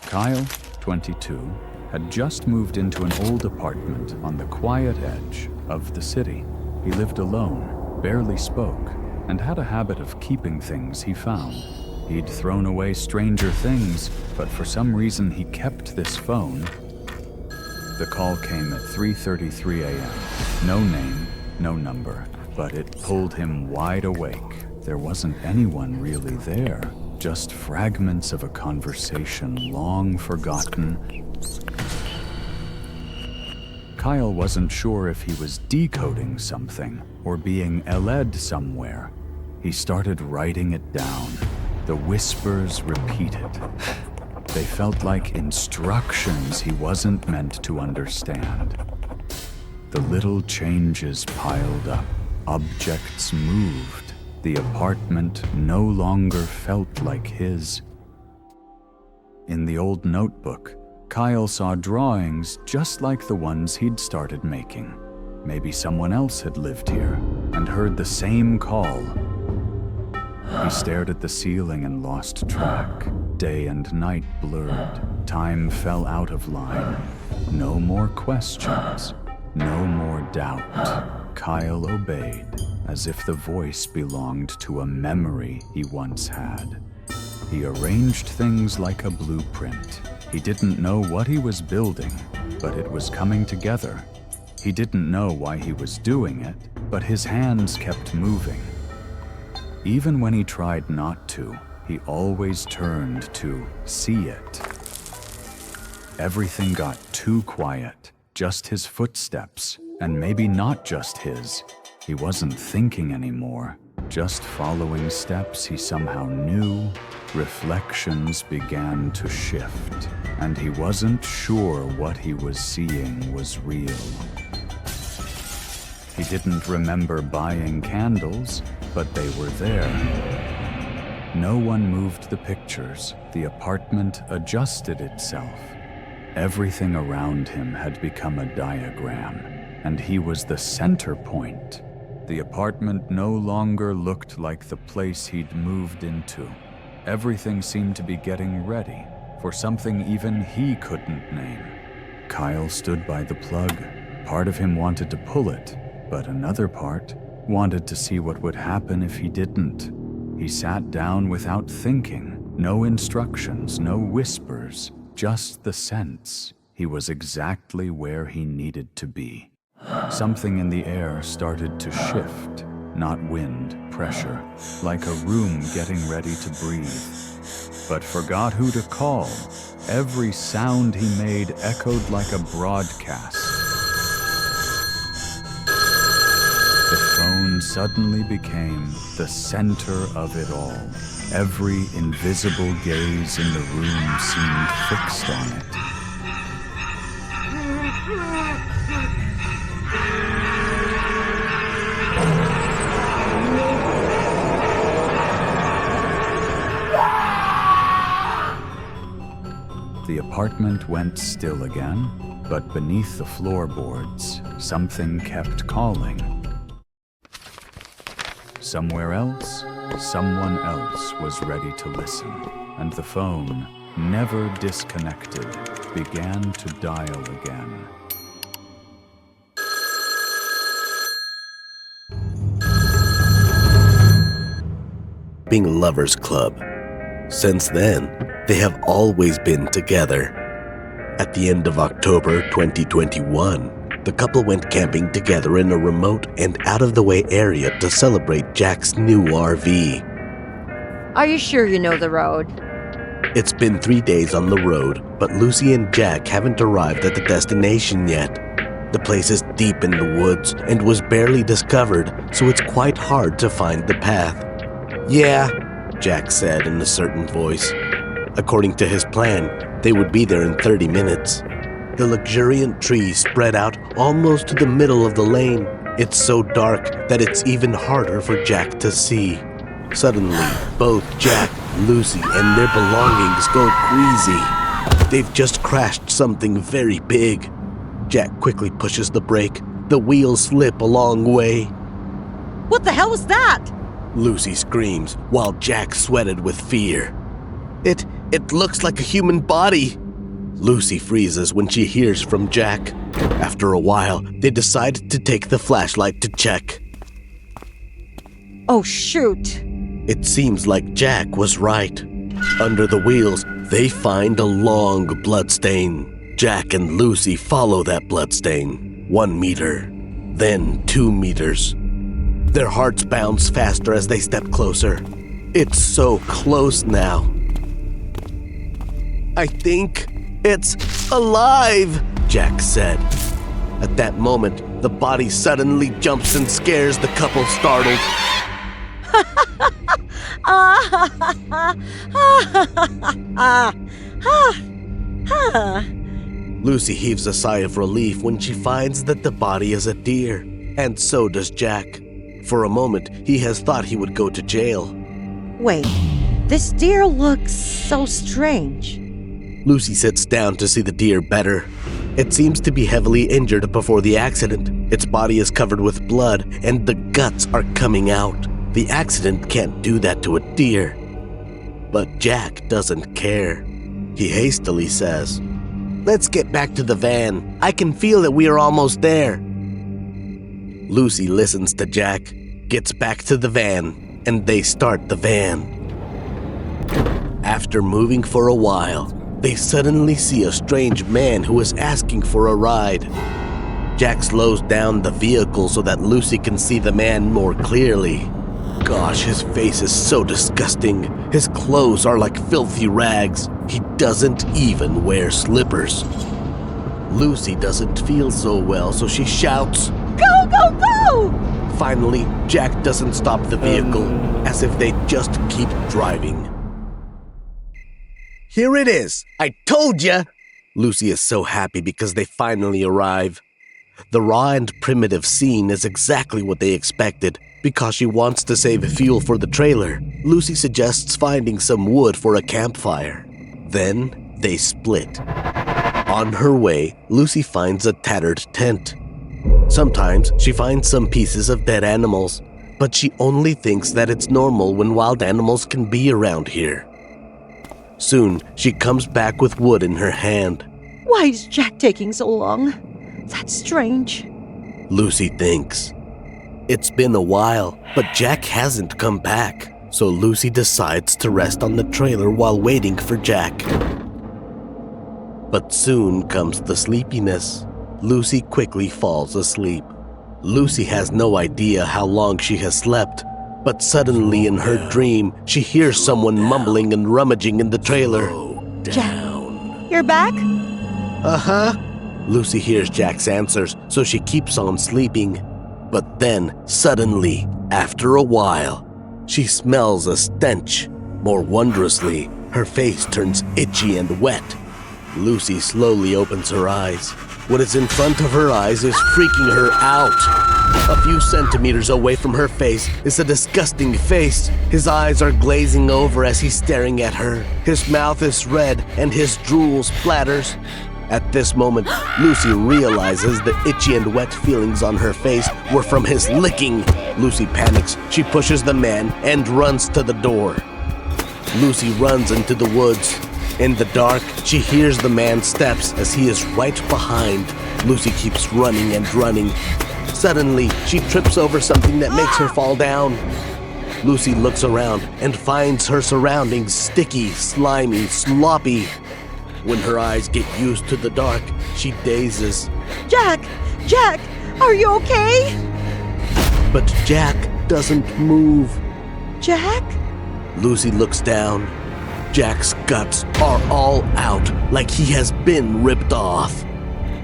Kyle, 22, had just moved into an old apartment on the quiet edge of the city. He lived alone, barely spoke, and had a habit of keeping things he found. He'd thrown away stranger things, but for some reason he kept this phone. The call came at 3:33 a.m. No name, no number, but it pulled him wide awake. There wasn't anyone really there, just fragments of a conversation long forgotten. Kyle wasn't sure if he was decoding something or being led somewhere. He started writing it down. The whispers repeated. They felt like instructions he wasn't meant to understand. The little changes piled up. Objects moved. The apartment no longer felt like his. In the old notebook, Kyle saw drawings just like the ones he'd started making. Maybe someone else had lived here and heard the same call. He stared at the ceiling and lost track. Day and night blurred. Time fell out of line. No more questions. No more doubt. Kyle obeyed, as if the voice belonged to a memory he once had. He arranged things like a blueprint. He didn't know what he was building, but it was coming together. He didn't know why he was doing it, but his hands kept moving. Even when he tried not to, he always turned to see it. Everything got too quiet, just his footsteps, and maybe not just his. He wasn't thinking anymore, just following steps he somehow knew. Reflections began to shift, and he wasn't sure what he was seeing was real. He didn't remember buying candles, but they were there. No one moved the pictures. The apartment adjusted itself. Everything around him had become a diagram, and he was the center point. The apartment no longer looked like the place he'd moved into. Everything seemed to be getting ready for something even he couldn't name. Kyle stood by the plug. Part of him wanted to pull it, but another part wanted to see what would happen if he didn't. He sat down without thinking. No instructions, no whispers, just the sense he was exactly where he needed to be. Something in the air started to shift, not wind, pressure, like a room getting ready to breathe. But forgot who to call. Every sound he made echoed like a broadcast. The phone suddenly became the center of it all. Every invisible gaze in the room seemed fixed on it. The apartment went still again, but beneath the floorboards, something kept calling. Somewhere else, someone else was ready to listen, and the phone, never disconnected, began to dial again. Being Lovers Club. Since then, they have always been together. At the end of October 2021, the couple went camping together in a remote and out-of-the-way area to celebrate Jack's new RV. Are you sure you know the road? It's been 3 days on the road, but Lucy and Jack haven't arrived at the destination yet. The place is deep in the woods and was barely discovered, so it's quite hard to find the path. "Yeah," Jack said in a certain voice. According to his plan, they would be there in 30 minutes. The luxuriant trees spread out almost to the middle of the lane. It's so dark that it's even harder for Jack to see. Suddenly, both Jack, Lucy, and their belongings go crazy. They've just crashed something very big. Jack quickly pushes the brake. The wheels slip a long way. What the hell was that? Lucy screams while Jack sweated with fear. It looks like a human body. Lucy freezes when she hears from Jack. After a while, they decide to take the flashlight to check. Oh, shoot. It seems like Jack was right. Under the wheels, they find a long bloodstain. Jack and Lucy follow that bloodstain. 1 meter, then 2 meters. Their hearts bounce faster as they step closer. It's so close now. I think it's alive, Jack said. At that moment, the body suddenly jumps and scares the couple startled. Lucy heaves a sigh of relief when she finds that the body is a deer, and so does Jack. For a moment, he has thought he would go to jail. Wait, this deer looks so strange. Lucy sits down to see the deer better. It seems to be heavily injured before the accident. Its body is covered with blood, and the guts are coming out. The accident can't do that to a deer. But Jack doesn't care. He hastily says, "Let's get back to the van. I can feel that we are almost there." Lucy listens to Jack, gets back to the van, and they start the van. After moving for a while, they suddenly see a strange man who is asking for a ride. Jack slows down the vehicle so that Lucy can see the man more clearly. Gosh, his face is so disgusting. His clothes are like filthy rags. He doesn't even wear slippers. Lucy doesn't feel so well, so she shouts, Go, go, go! Finally, Jack doesn't stop the vehicle, as if they just keep driving. Here it is! I told ya! Lucy is so happy because they finally arrive. The raw and primitive scene is exactly what they expected. Because she wants to save fuel for the trailer, Lucy suggests finding some wood for a campfire. Then they split. On her way, Lucy finds a tattered tent. Sometimes she finds some pieces of dead animals, but she only thinks that it's normal when wild animals can be around here. Soon, she comes back with wood in her hand. Why is Jack taking so long? That's strange. Lucy thinks. It's been a while, but Jack hasn't come back, so Lucy decides to rest on the trailer while waiting for Jack. But soon comes the sleepiness. Lucy quickly falls asleep. Lucy has no idea how long she has slept, but suddenly in her dream, she hears someone mumbling and rummaging in the trailer. Jack, you're back? Uh-huh. Lucy hears Jack's answers, so she keeps on sleeping. But then, suddenly, after a while, she smells a stench. More wondrously, her face turns itchy and wet. Lucy slowly opens her eyes. What is in front of her eyes is freaking her out. A few centimeters away from her face is a disgusting face. His eyes are glazing over as he's staring at her. His mouth is red and his drool splatters. At this moment, Lucy realizes the itchy and wet feelings on her face were from his licking. Lucy panics. She pushes the man and runs to the door. Lucy runs into the woods. In the dark, she hears the man's steps as he is right behind. Lucy keeps running and running. Suddenly, she trips over something that makes her fall down. Lucy looks around and finds her surroundings sticky, slimy, sloppy. When her eyes get used to the dark, she dazes. Jack, are you okay? But Jack doesn't move. Jack? Lucy looks down. Jack's guts are all out, like he has been ripped off.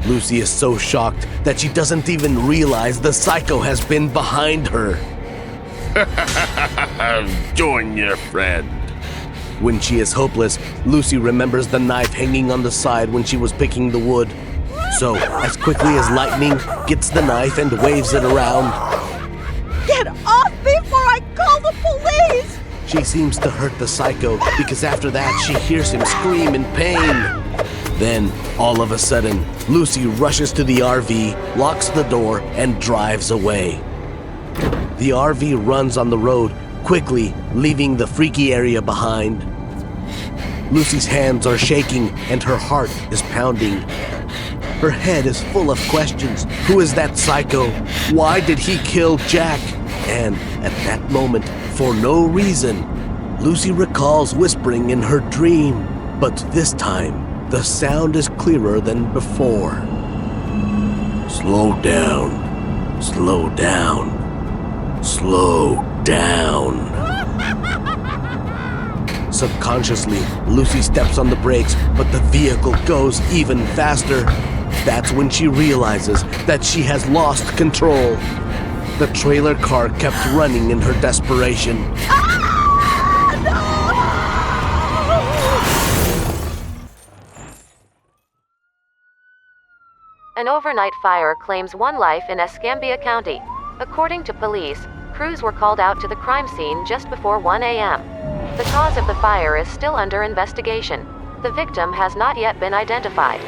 Lucy is so shocked that she doesn't even realize the psycho has been behind her. Join your friend. When she is hopeless, Lucy remembers the knife hanging on the side when she was picking the wood. So, as quickly as lightning, gets the knife and waves it around. Get off before I call the police! She seems to hurt the psycho because after that she hears him scream in pain. Then, all of a sudden, Lucy rushes to the RV, locks the door, and drives away. The RV runs on the road, quickly leaving the freaky area behind. Lucy's hands are shaking and her heart is pounding. Her head is full of questions. Who is that psycho? Why did he kill Jack? And at that moment, for no reason, Lucy recalls whispering in her dream. But this time, the sound is clearer than before. Slow down. Slow down. Slow down. Subconsciously, Lucy steps on the brakes, but the vehicle goes even faster. That's when she realizes that she has lost control. The trailer car kept running in her desperation. An overnight fire claims one life in Escambia County. According to police, crews were called out to the crime scene just before 1 a.m. The cause of the fire is still under investigation. The victim has not yet been identified.